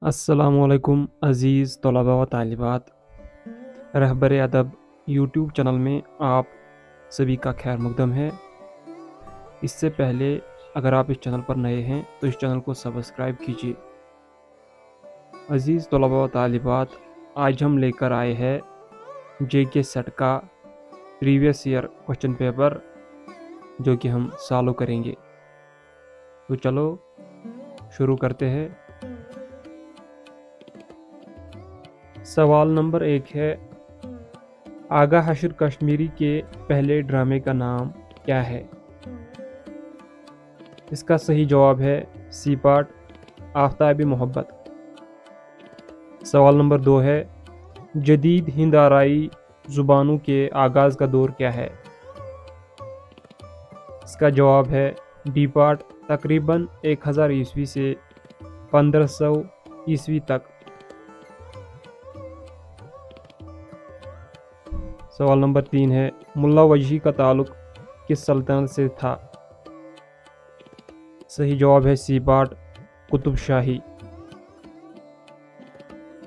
السلام علیکم عزیز طلباء و طالبات، رہبر ادب یوٹیوب چینل میں آپ سبھی کا خیر مقدم ہے۔ اس سے پہلے اگر آپ اس چینل پر نئے ہیں تو اس چینل کو سبسکرائب کیجیے۔ عزیز طلباء و طالبات، آج ہم لے کر آئے ہیں جے کے سیٹ کا پریویس ایئر کوشچن پیپر، جو کہ ہم سالو کریں گے۔ تو چلو شروع کرتے ہیں۔ سوال نمبر 1 ہے، آغا حشر کشمیری کے پہلے ڈرامے کا نام کیا ہے؟ اس کا صحیح جواب ہے سی پارٹ، آفتاب محبت۔ سوال نمبر 2 ہے، جدید ہند آرائی زبانوں کے آغاز کا دور کیا ہے؟ اس کا جواب ہے ڈی پارٹ، تقریباً 1000 عیسوی سے 1500 عیسوی تک۔ سوال نمبر 3 ہے، ملا وجہی کا تعلق کس سلطنت سے تھا؟ صحیح جواب ہے سی پارٹ، قطب شاہی۔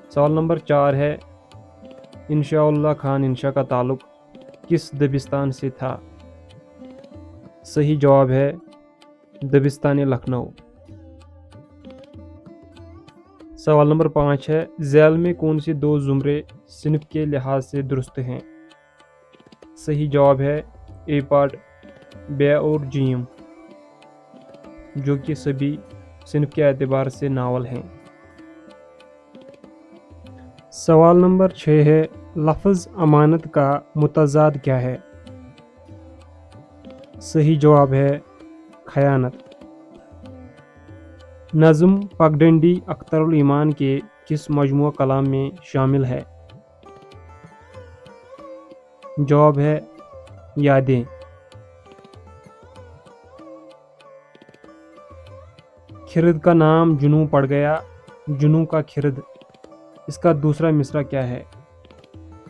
سوال نمبر 4 ہے، انشاء اللہ خان انشا کا تعلق کس دبستان سے تھا؟ صحیح جواب ہے دبستان لکھنؤ۔ سوال نمبر 5 ہے، ذیل میں کون سے دو زمرے صنف کے لحاظ سے درست ہیں؟ صحیح جواب ہے اے پارٹ، بے اور جیم، جو کہ سبھی صنف کے اعتبار سے ناول ہیں۔ سوال نمبر 6 ہے، لفظ امانت کا متضاد کیا ہے؟ صحیح جواب ہے خیانت۔ نظم پگڈنڈی اختر الایمان کے کس مجموعہ کلام میں شامل ہے؟ جواب ہے یادیں۔ خرد کا نام جنوں پڑ گیا، جنوں کا خرد، اس کا دوسرا مصرع کیا ہے؟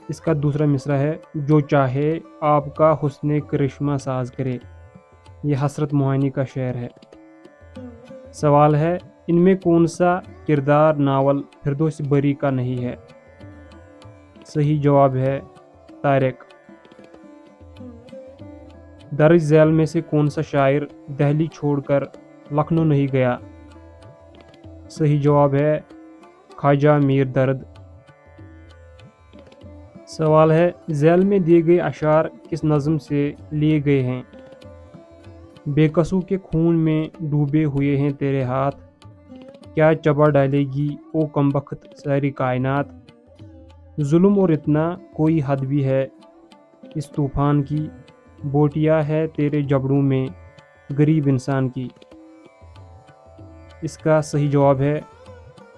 اس کا دوسرا مصرع ہے، جو چاہے آپ کا حسن کرشمہ ساز کرے، یہ حسرت موہانی کا شعر ہے۔ سوال ہے، ان میں کون سا کردار ناول فردوس بری کا نہیں ہے؟ صحیح جواب ہے طارق۔ درج ذیل میں سے کون سا شاعر دہلی چھوڑ کر لکھنؤ نہیں گیا؟ صحیح جواب ہے خواجہ میر درد۔ سوال ہے، ذیل میں دیے گئے اشعار کس نظم سے لیے گئے ہیں؟ بے قصوں کے خون میں ڈوبے ہوئے ہیں تیرے ہاتھ، کیا چبا ڈالے گی او کمبخت ساری کائنات، ظلم اور اتنا کوئی حد بھی ہے اس طوفان کی، بوٹیا ہے تیرے جبڑوں میں غریب انسان کی۔ اس کا صحیح جواب ہے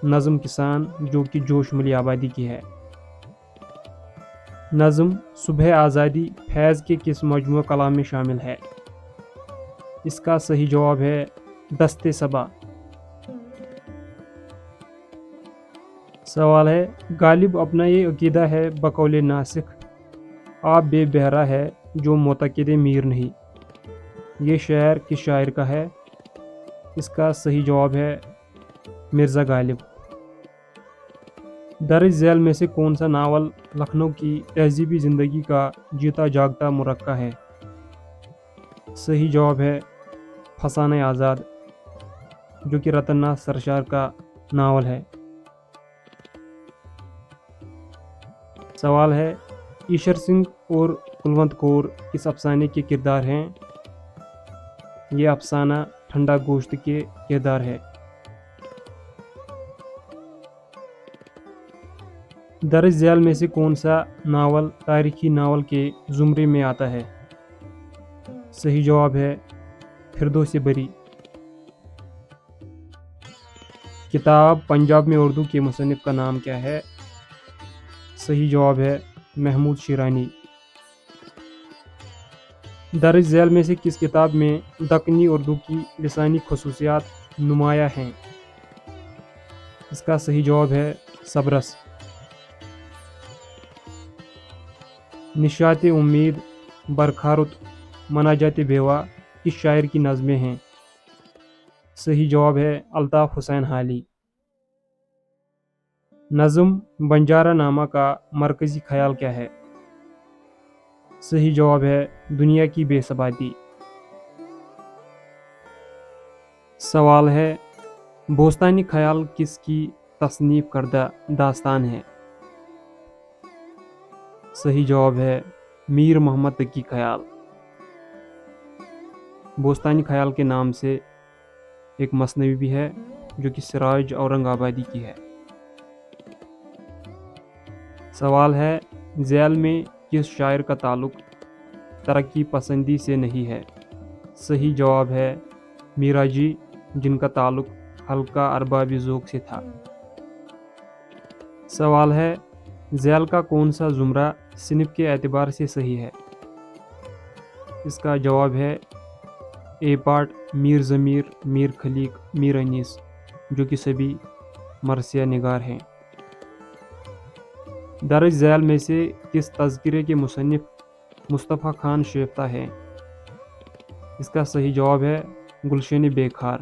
نظم کسان، جو کہ جوش ملی آبادی کی ہے۔ نظم صبح آزادی فیض کے کس مجموعہ کلام میں شامل ہے؟ اس کا صحیح جواب ہے دست صبا۔ سوال ہے، غالب اپنا یہ عقیدہ ہے بقول ناسخ، آپ بے بہرا ہے جو معتقد میر نہیں، یہ شعر کس شاعر کا ہے؟ اس کا صحیح جواب ہے مرزا غالب۔ درج ذیل میں سے کون سا ناول لکھنؤ کی تہذیبی زندگی کا جیتا جاگتا مرقع ہے؟ صحیح جواب ہے فسانہ آزاد، جو کہ رتن ناتھ سرشار کا ناول ہے۔ سوال ہے، ایشر سنگھ اور کلونت کور کس افسانے کے کردار ہیں؟ یہ افسانہ ٹھنڈا گوشت کے کردار ہے۔ درج ذیل میں سے کون سا ناول تاریخی ناول کے زمرے میں آتا ہے؟ صحیح جواب ہے فردوس بری۔ کتاب پنجاب میں اردو کے مصنف کا نام کیا ہے؟ صحیح جواب ہے محمود شیرانی۔ درج ذیل میں سے کس کتاب میں دکنی اردو کی لسانی خصوصیات نمایاں ہیں؟ اس کا صحیح جواب ہے صبرس۔ نشاط امید، برخارت، مناجات بیوہ کس شاعر کی نظمیں ہیں؟ صحیح جواب ہے الطاف حسین حالی۔ نظم بنجارہ نامہ کا مرکزی خیال کیا ہے؟ صحیح جواب ہے دنیا کی بے ثباتی۔ سوال ہے بوستانی خیال کس کی تصنیف کردہ داستان ہے؟ صحیح جواب ہے میر محمد تقی خیال۔ بوستانی خیال کے نام سے ایک مثنوی بھی ہے جو کہ سراج اورنگ آبادی کی ہے۔ سوال ہے ذیل میں کس شاعر کا تعلق ترقی پسندی سے نہیں ہے؟ صحیح جواب ہے میراجی، جن کا تعلق حلقہ اربابی ذوق سے تھا۔ سوال ہے ذیل کا کون سا زمرہ صنف کے اعتبار سے صحیح ہے؟ اس کا جواب ہے اے پارٹ، میر ضمیر، میر خلیق، میر انیس، جو کہ سبھی مرثیہ نگار ہیں۔ درج ذیل میں سے کس تذکرے کے مصنف مصطفیٰ خان شیفتہ ہیں؟ اس کا صحیح جواب ہے گلشن بے خار،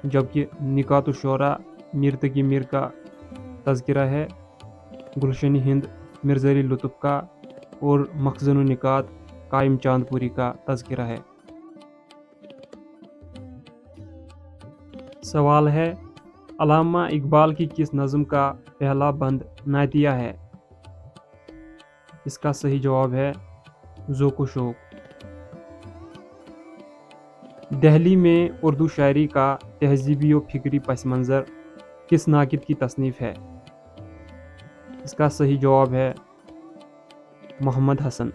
جبکہ نکات الشعراء میر تقی میر کا تذکرہ ہے، گلشن ہند مرزا علی لطف کا اور مخزن النکات قائم چاند پوری کا تذکرہ ہے۔ سوال ہے علامہ اقبال کی کس نظم کا پہلا بند نعتیہ ہے؟ اس کا صحیح جواب ہے ذوق و شوق۔ دہلی میں اردو شاعری کا تہذیبی و فکری پس منظر کس ناقد کی تصنیف ہے؟ اس کا صحیح جواب ہے محمد حسن۔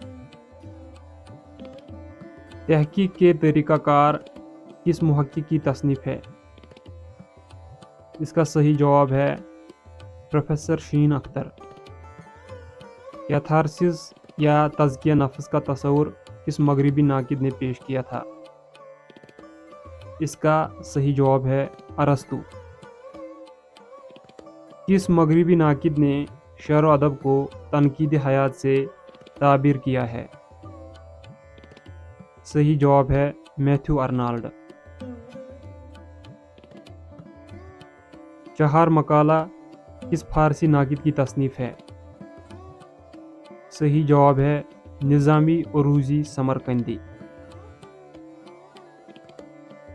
تحقیق کے طریقہ کار کس محقق کی تصنیف ہے؟ اس کا صحیح جواب ہے پروفیسر شین اختر۔ کیتھارسس یا تزکیہ نفس کا تصور کس مغربی ناقد نے پیش کیا تھا؟ اس کا صحیح جواب ہے ارسطو۔ کس مغربی ناقد نے شعر و ادب کو تنقید حیات سے تعبیر کیا ہے؟ صحیح جواب ہے میتھیو ارنالڈ۔ چہار مقالہ کس فارسی ناقد کی تصنیف ہے؟ صحیح جواب ہے نظامی عروضی سمرقندی۔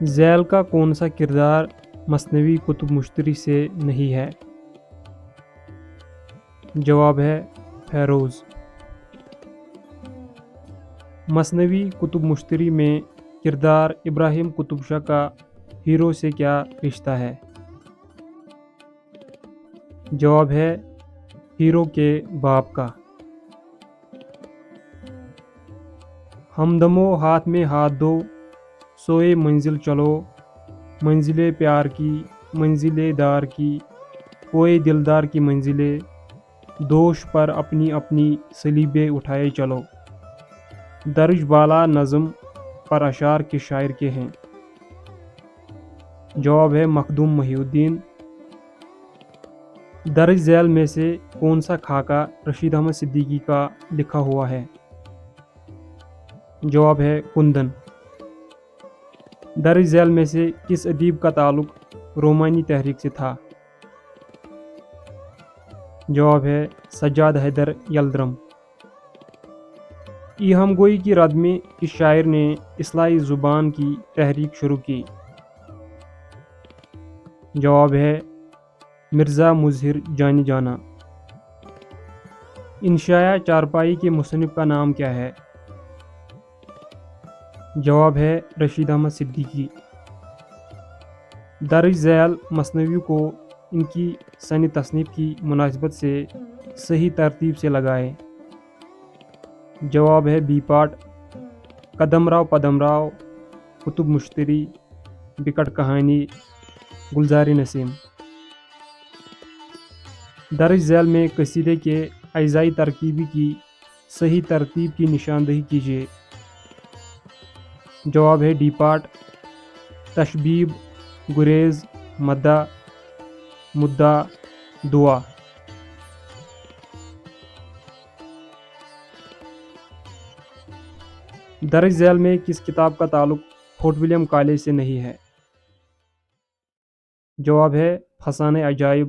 ذیل کا کون سا کردار مثنوی کتب مشتری سے نہیں ہے؟ جواب ہے فیروز۔ مثنوی کتب مشتری میں کردار ابراہیم قطب شاہ کا ہیرو سے کیا رشتہ ہے؟ جواب ہے ہیرو کے باپ کا۔ ہمدمو ہاتھ میں ہاتھ دو، سوئے منزل چلو، منزل پیار کی، منزل دار کی، کوئی دلدار کی منزلیں، دوش پر اپنی اپنی صلیبیں اٹھائے چلو۔ درج بالا نظم پر اشعار کے شاعر کے ہیں؟ جواب ہے مخدوم محی الدین۔ درج ذیل میں سے کون سا خاکہ رشید احمد صدیقی کا لکھا ہوا ہے؟ جواب ہے کندن۔ درج ذیل میں سے کس ادیب کا تعلق رومانی تحریک سے تھا؟ جواب ہے سجاد حیدر یلدرم۔ ای ہم گوئی کی رد میں کس شاعر نے اصلاحی زبان کی تحریک شروع کی؟ جواب ہے مرزا مظہر جانی جانا۔ انشاء چارپائی کے مصنف کا نام کیا ہے؟ جواب ہے رشید احمد صدیقی۔ درج ذیل مثنوی کو ان کی سن تصنیف کی مناسبت سے صحیح ترتیب سے لگائیں۔ جواب ہے بی پارٹ، قدم راؤ پدم راؤ، کتب مشتری، بکٹ کہانی، گلزار نسیم۔ درج ذیل میں قصیدے کے اجزائی ترکیبی کی صحیح ترتیب کی نشاندہی کیجیے۔ جواب ہے ڈی پارٹ، تشبیب، گریز، مدح، مدعا، دعا۔ درج ذیل میں کس کتاب کا تعلق فورٹ ولیم کالج سے نہیں ہے؟ جواب ہے فسانہ عجائب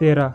13।